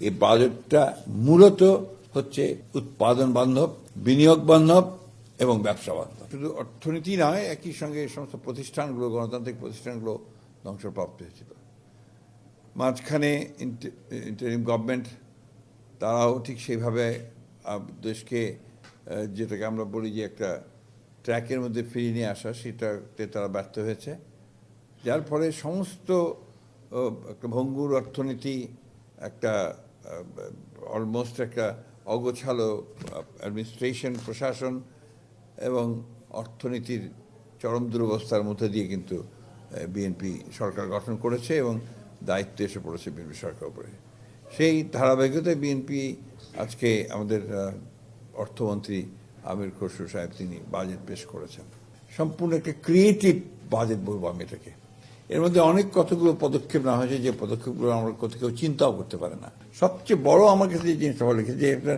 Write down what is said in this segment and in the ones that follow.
এই বাজেটটা মূলত হচ্ছে উৎপাদন বান্ধব, বিনিয়োগ বান্ধব এবং ব্যবসা বান্ধব। শুধু অর্থনীতি নয়, একই সঙ্গে এই সমস্ত প্রতিষ্ঠানগুলো, গণতান্ত্রিক প্রতিষ্ঠানগুলো ধ্বংসপ্রাপ্ত হয়েছিল। মাঝখানে ইন্টারিম গভর্নমেন্ট তারাও ঠিক সেইভাবে দেশকে, যেটাকে আমরা বলি যে একটা ট্র্যাকের মধ্যে ফিরিয়ে নিয়ে আসা, সেটাতে তারা ব্যর্থ হয়েছে, যার ফলে সমস্ত একটা ভঙ্গুর অর্থনীতি, একটা অলমোস্ট একটা অগোছালো অ্যাডমিনিস্ট্রেশন, প্রশাসন এবং অর্থনীতির চরম দুরবস্থার মধ্যে দিয়ে কিন্তু বিএনপি সরকার গঠন করেছে এবং দায়িত্ব এসে পড়েছে বিএনপি সরকার উপরে। সেই ধারাবাহিকতায় বিএনপি আজকে আমাদের অর্থমন্ত্রী আমির খসরু সাহেব তিনি বাজেট পেশ করেছেন। সম্পূর্ণ একটা ক্রিয়েটিভ বাজেট বলবো আমি এটাকে। এর মধ্যে অনেক কতগুলো পদক্ষেপ নেওয়া হয়েছে যে পদক্ষেপগুলো আমরা কেউ চিন্তাও করতে পারে না। সবচেয়ে বড় আমার কাছে যে জিনিসটা ভালো লেগেছে যে একটা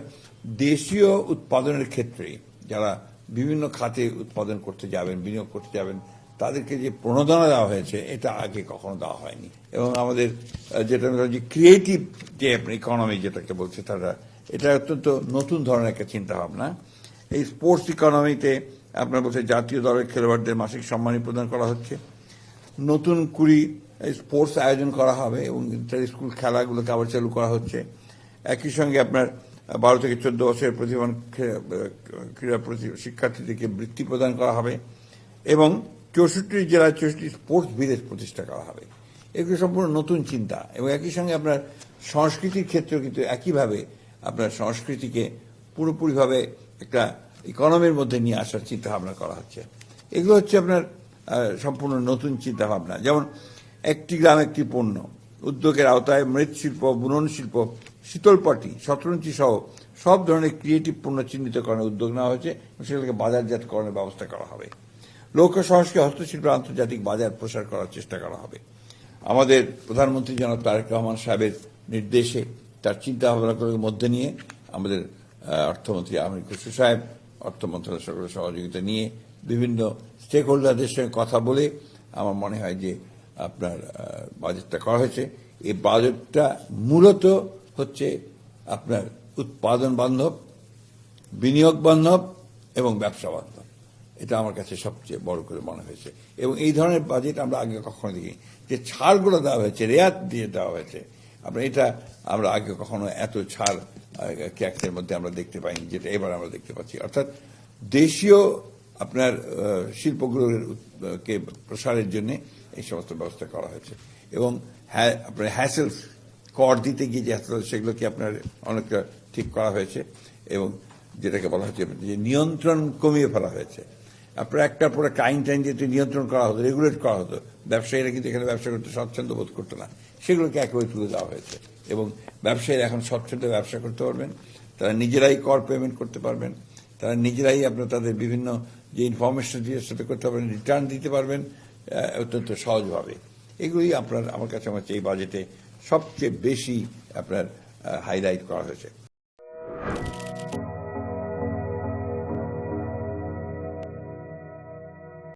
দেশীয় উৎপাদনের ক্ষেত্রে যারা বিভিন্ন খাতে উৎপাদন করতে যাবেন, বিনিয়োগ করতে যাবেন, তাদেরকে যে প্রণোদনা দেওয়া হয়েছে এটা আগে কখনো দেওয়া হয়নি। এবং আমাদের যেটা যে ক্রিয়েটিভ যে ইকোনমি যেটাকে বলছে তারা, এটা অত্যন্ত নতুন ধরনের একটা চিন্তা ভাবনা। এই স্পোর্টস ইকোনমিতে আপনার বলছে জাতীয় দলের খেলোয়াড়দের মাসিক সম্মানী প্রদান করা হচ্ছে, নতুন 20 স্পোর্টস আয়োজন করা হবে এবং স্কুল খেলাগুলোকে আবার চালু করা হচ্ছে। একই সঙ্গে আপনার 12 থেকে 14 বছরের প্রতিভাবান ক্রীড়া শিক্ষার্থীদেরকে বৃত্তি প্রদান করা হবে এবং 64 জেলায় 64 স্পোর্টস ভিলেজ প্রতিষ্ঠা করা হবে। এগুলো সম্পূর্ণ নতুন চিন্তা। এবং একই সঙ্গে আপনার সংস্কৃতির ক্ষেত্রেও কিন্তু একইভাবে আপনার সংস্কৃতিকে পুরোপুরিভাবে একটা ইকোনমির মধ্যে নিয়ে আসার চিন্তা ভাবনা করা হচ্ছে। এগুলো হচ্ছে আপনার সম্পূর্ণ নতুন চিন্তা ভাবনা। যেমন একটি গ্রাম একটি পণ্য উদ্যোগের আওতায় মৃৎশিল্প, বুনন শিল্প, শীতলপাটি, শতরঞ্চি সহ সব ধরনের ক্রিয়েটিভ পণ্য চিহ্নিতকরণের উদ্যোগ নেওয়া হয়েছে এবং সেগুলোকে বাজারজাতকরণের ব্যবস্থা করা হবে। লোক সংস্কৃতি, হস্তশিল্পের আন্তর্জাতিক বাজার প্রসার করার চেষ্টা করা হবে। আমাদের প্রধানমন্ত্রী জনাব তারেক রহমান সাহেবের নির্দেশে, তার চিন্তা ভাবনাগুলোর মধ্যে নিয়ে আমাদের অর্থমন্ত্রী আমির খসরু সাহেব অর্থ মন্ত্রণালয়ের সকলের সহযোগিতা নিয়ে বিভিন্ন স্টেক হোল্ডারদের সঙ্গে কথা বলে আমার মনে হয় যে আপনার বাজেটটা করা হয়েছে। এই বাজেটটা মূলত হচ্ছে আপনার উৎপাদন বান্ধব, বিনিয়োগ বান্ধব এবং ব্যবসা বান্ধব। এটা আমার কাছে সবচেয়ে বড় করে মনে হয়েছে। এবং এই ধরনের বাজেট আমরা আগে কখনো দেখিনি। যে ছাড়গুলো দেওয়া হয়েছে, রেয়াত দিয়ে দেওয়া হয়েছে, আপনার এটা আমরা আগে কখনো এত ছাড় ট্যাক্সের মধ্যে আমরা দেখতে পাইনি, যেটা এবার আমরা দেখতে পাচ্ছি। অর্থাৎ দেশীয় আপনার শিল্পগুলোর কে প্রসারের জন্য এই সমস্ত ব্যবস্থা করা হয়েছে। এবং আপনার হ্যাসেলস, কর দিতে গিয়ে যে হ্যাসেল, সেগুলোকে আপনার অনেকটা ঠিক করা হয়েছে এবং যেটাকে বলা হচ্ছে যে নিয়ন্ত্রণ কমিয়ে ফেলা হয়েছে। আপনার একটার পর একটা আইন টাইন যেটা নিয়ন্ত্রণ করা হতো, রেগুলেট করা হতো, ব্যবসায়ীরা কিন্তু এখানে ব্যবসা করতে স্বচ্ছন্দ বোধ করতো না, সেগুলোকে একেবারে তুলে দেওয়া হয়েছে। এবং ব্যবসায়ীরা এখন স্বচ্ছন্দে ব্যবসা করতে পারবেন, তারা নিজেরাই কর পেমেন্ট করতে পারবেন, তারা নিজেরাই আপনার তাদের বিভিন্ন যে ইনফরমেশন দিয়ে সাথে করতে পারবেন, রিটার্ন দিতে পারবেন অত্যন্ত সহজভাবে। এগুলোই আপনার আমার কাছে এই বাজেটে সবচেয়ে বেশি আপনার হাইলাইট করা হয়েছে।